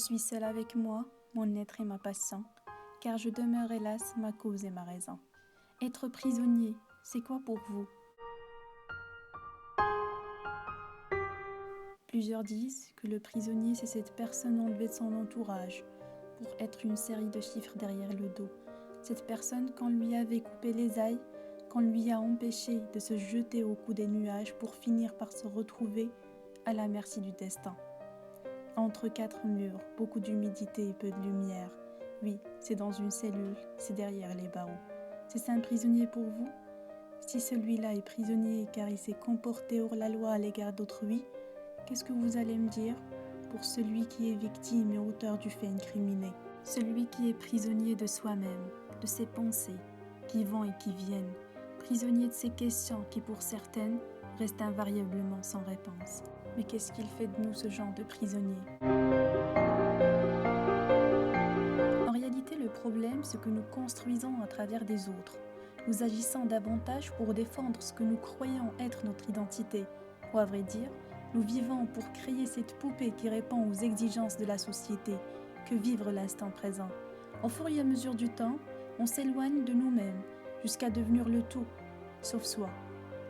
suis seule avec moi, mon être et ma passion, car je demeure hélas ma cause et ma raison. Être prisonnier, c'est quoi pour vous? Plusieurs disent que le prisonnier, c'est cette personne enlevée de son entourage pour être une série de chiffres derrière le dos. Cette personne qu'on lui avait coupé les ailes, qu'on lui a empêché de se jeter au cou des nuages pour finir par se retrouver à la merci du destin. Entre quatre murs, beaucoup d'humidité et peu de lumière. Oui, c'est dans une cellule, c'est derrière les barreaux. C'est ça un prisonnier pour vous? Si celui-là est prisonnier car il s'est comporté hors la loi à l'égard d'autrui, qu'est-ce que vous allez me dire pour celui qui est victime et auteur du fait incriminé? Celui qui est prisonnier de soi-même, de ses pensées, qui vont et qui viennent, prisonnier de ses questions qui pour certaines restent invariablement sans réponse. Mais qu'est-ce qu'il fait de nous ce genre de prisonnier? En réalité, le problème, c'est que nous construisons à travers des autres. Nous agissons davantage pour défendre ce que nous croyons être notre identité. Ou à vrai dire, nous vivons pour créer cette poupée qui répond aux exigences de la société, que vivre l'instant présent. Au fur et à mesure du temps, on s'éloigne de nous-mêmes, jusqu'à devenir le tout, sauf soi.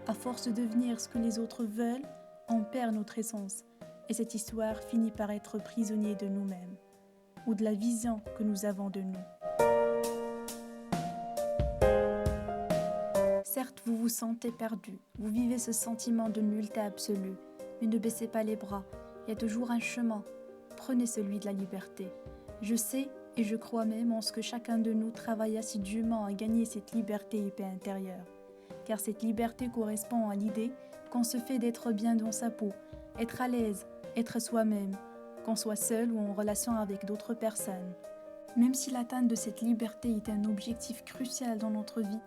À force de devenir ce que les autres veulent, on perd notre essence, et cette histoire finit par être prisonnier de nous-mêmes, ou de la vision que nous avons de nous. Certes, vous vous sentez perdu, vous vivez ce sentiment de nullité absolue, mais ne baissez pas les bras, il y a toujours un chemin. Prenez celui de la liberté. Je sais et je crois même en ce que chacun de nous travaille assidûment à gagner cette liberté et paix intérieure. Car cette liberté correspond à l'idée qu'on se fait d'être bien dans sa peau, être à l'aise, être soi-même, qu'on soit seul ou en relation avec d'autres personnes. Même si l'atteinte de cette liberté est un objectif crucial dans notre vie,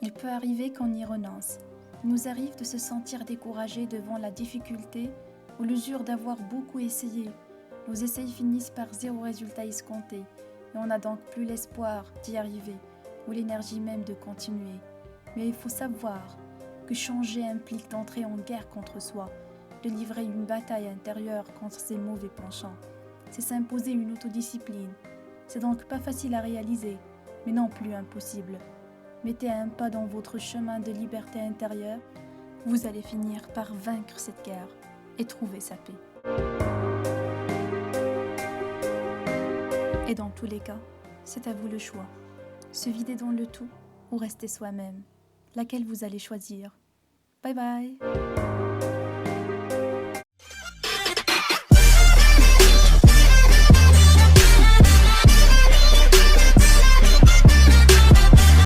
il peut arriver qu'on y renonce. Il nous arrive de se sentir découragé devant la difficulté ou l'usure d'avoir beaucoup essayé. Nos essais finissent par zéro résultat escompté et on n'a donc plus l'espoir d'y arriver ou l'énergie même de continuer. Mais il faut savoir que changer implique d'entrer en guerre contre soi, de livrer une bataille intérieure contre ses mauvais penchants. C'est s'imposer une autodiscipline. C'est donc pas facile à réaliser, mais non plus impossible. Mettez un pas dans votre chemin de liberté intérieure, vous allez finir par vaincre cette guerre et trouver sa paix. Et dans tous les cas, c'est à vous le choix. Se vider dans le tout ou rester soi-même. Laquelle vous allez choisir? Bye bye!